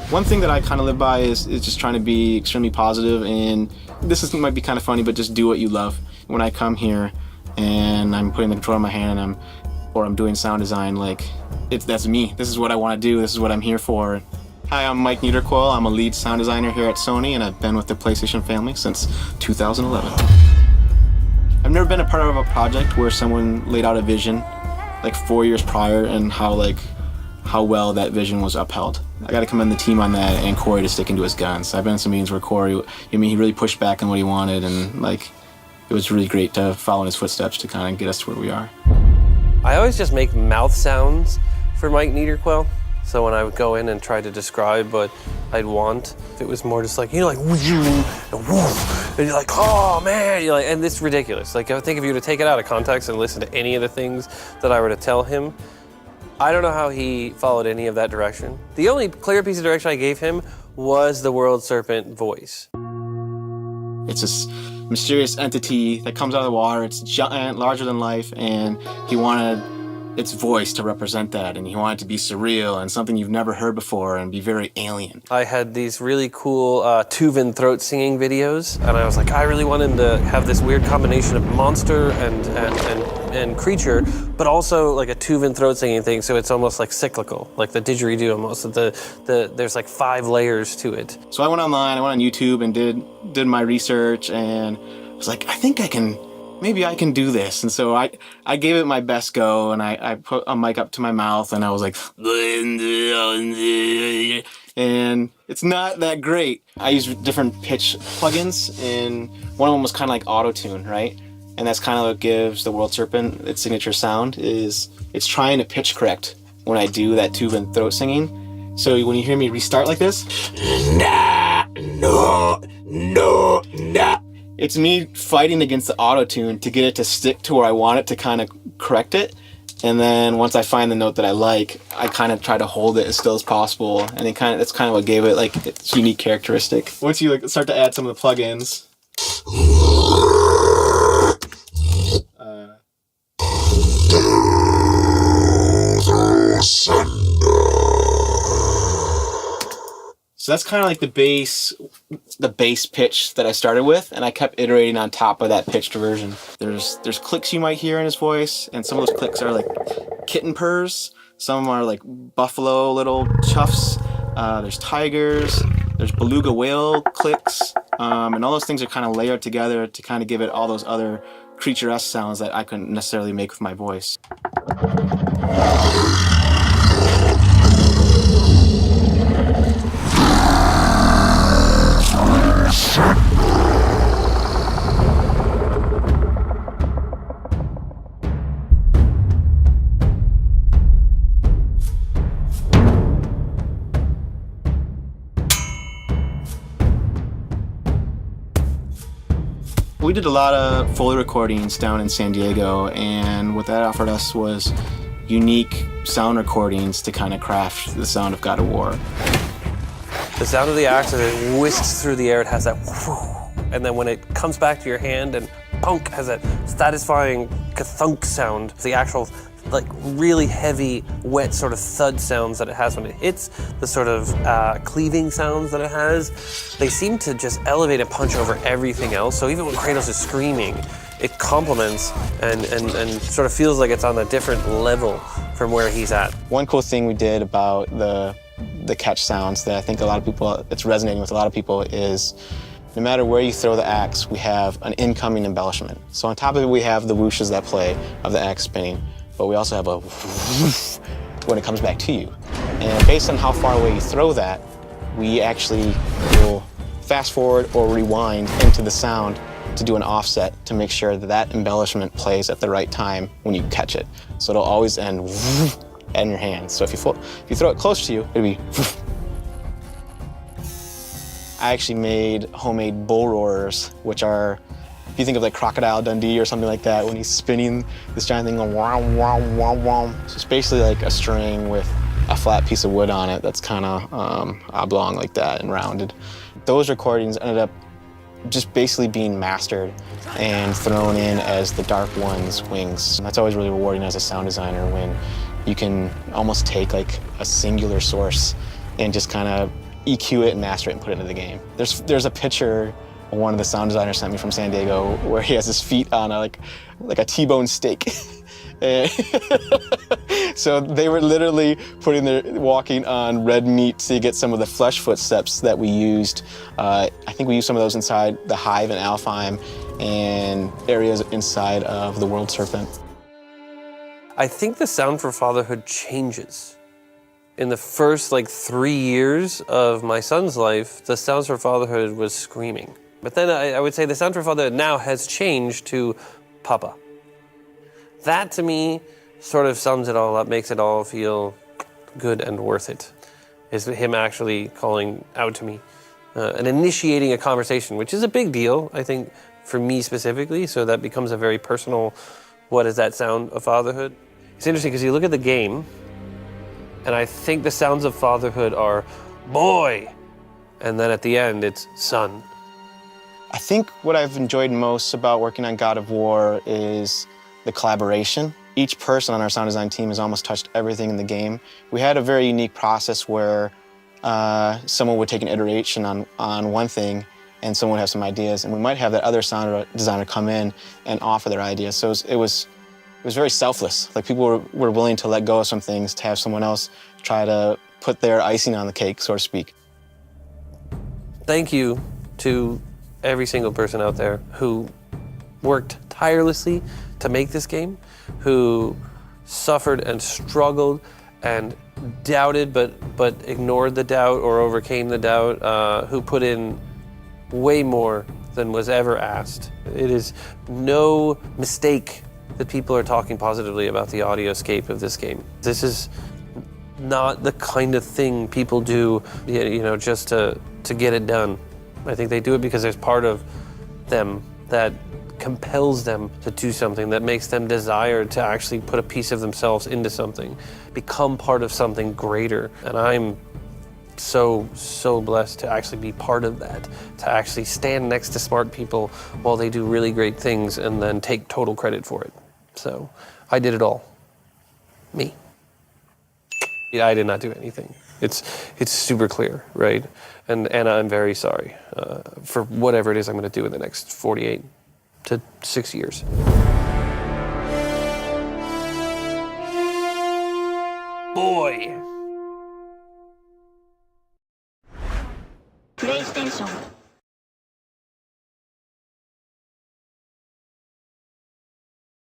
One thing that I kind of live by is just trying to be extremely positive, and might be kind of funny, but just do what you love. When I come here and I'm putting the controller in my hand and I'm doing sound design, like that's me. This is what I want to do. This is what I'm here for. Hi, I'm Mike Niederquell. I'm a lead sound designer here at Sony, and I've been with the PlayStation family since 2011. I've never been a part of a project where someone laid out a vision like 4 years prior and how well that vision was upheld. I got to commend the team on that, and Corey to sticking to his guns. I've been in some meetings where Corey, he really pushed back on what he wanted, and it was really great to follow in his footsteps to kind of get us to where we are. I always just make mouth sounds for Mike Niederquell. So when I would go in and try to describe what I'd want, it was more just like, like, and woof, and you're like, oh man, and it's ridiculous. Like, I think if you were to take it out of context and listen to any of the things that I were to tell him, I don't know how he followed any of that direction. The only clear piece of direction I gave him was the World Serpent voice. It's this mysterious entity that comes out of the water. It's giant, larger than life, and he wanted its voice to represent that, and he wanted it to be surreal and something you've never heard before and be very alien. I had these really cool Tuvan throat singing videos, and I was like, I really want him to have this weird combination of monster and creature, but also like a Tuvan throat singing thing, so it's almost like cyclical, like the didgeridoo almost. There's like 5 layers to it. So I went online, I went on YouTube and did my research, and I was like, I think maybe I can do this. And so I gave it my best go, and I put a mic up to my mouth, and I was like, and it's not that great. I use different pitch plugins, and one of them was kind of like auto-tune, right? And that's kind of what gives the World Serpent its signature sound, is it's trying to pitch correct when I do that Tuvan throat singing. So when you hear me restart like this, it's me fighting against the auto-tune to get it to stick to where I want it to kind of correct it. And then once I find the note that I like, I kind of try to hold it as still as possible. And that's kind of what gave it its unique characteristic. Once you start to add some of the plugins, so that's kind of like the bass pitch that I started with, and I kept iterating on top of that pitched version. There's clicks you might hear in his voice, and some of those clicks are like kitten purrs, some are like buffalo little chuffs, there's tigers, there's beluga whale clicks, and all those things are kind of layered together to kind of give it all those other creature-esque sounds that I couldn't necessarily make with my voice. We did a lot of Foley recordings down in San Diego, and what that offered us was unique sound recordings to kind of craft the sound of God of War. The sound of the axe as it whisks through the air, it has that whoo, and then when it comes back to your hand and punk, has that satisfying ka-thunk sound. The actual really heavy, wet sort of thud sounds that it has when it hits, the sort of cleaving sounds that it has, they seem to just elevate and punch over everything else. So even when Kratos is screaming, it complements and sort of feels like it's on a different level from where he's at. One cool thing we did about the catch sounds that I think it's resonating with a lot of people is, no matter where you throw the axe, we have an incoming embellishment. So on top of it, we have the whooshes that play of the axe spinning, but we also have a whoosh when it comes back to you. And based on how far away you throw that, we actually will fast forward or rewind into the sound to do an offset to make sure that embellishment plays at the right time when you catch it. So it'll always end in your hand. So if you throw it close to you, it'll be. I actually made homemade bull roarers, which are, if you think of like Crocodile Dundee or something like that, when he's spinning this giant thing going wow, wow, wow, wow. So it's basically like a string with a flat piece of wood on it that's kind of oblong like that and rounded. Those recordings ended up just basically being mastered and thrown in as the Dark One's wings. And that's always really rewarding as a sound designer, when you can almost take like a singular source and just kind of EQ it and master it and put it into the game. There's a picture one of the sound designers sent me from San Diego where he has his feet on like a T-bone steak. So they were literally walking on red meat to get some of the flesh footsteps that we used. I think we used some of those inside the Hive and Alfheim and areas inside of the World Serpent. I think the sound for fatherhood changes. In the first 3 years of my son's life, the sounds for fatherhood was screaming. But then I would say the sound for fatherhood now has changed to Papa. That to me sort of sums it all up, makes it all feel good and worth it. Is him actually calling out to me and initiating a conversation, which is a big deal, I think, for me specifically. So that becomes a very personal, what is that sound of fatherhood? It's interesting because you look at the game, and I think the sounds of fatherhood are boy, and then at the end it's son. I think what I've enjoyed most about working on God of War is the collaboration. Each person on our sound design team has almost touched everything in the game. We had a very unique process where someone would take an iteration on one thing and someone would have some ideas, and we might have that other sound designer come in and offer their ideas. So it was very selfless. Like people were willing to let go of some things to have someone else try to put their icing on the cake, so to speak. Thank you to every single person out there who worked tirelessly to make this game, who suffered and struggled and doubted but ignored the doubt or overcame the doubt, who put in way more than was ever asked. It is no mistake that people are talking positively about the audioscape of this game. This is not the kind of thing people do, just to get it done. I think they do it because there's part of them that compels them to do something, that makes them desire to actually put a piece of themselves into something, become part of something greater. And I'm so blessed to actually be part of that, to actually stand next to smart people while they do really great things and then take total credit for it. So I did it all. Me. I did not do anything. It's super clear, right? And I'm very sorry for whatever it is I'm going to do in the next 48 to 6 years. Boy. PlayStation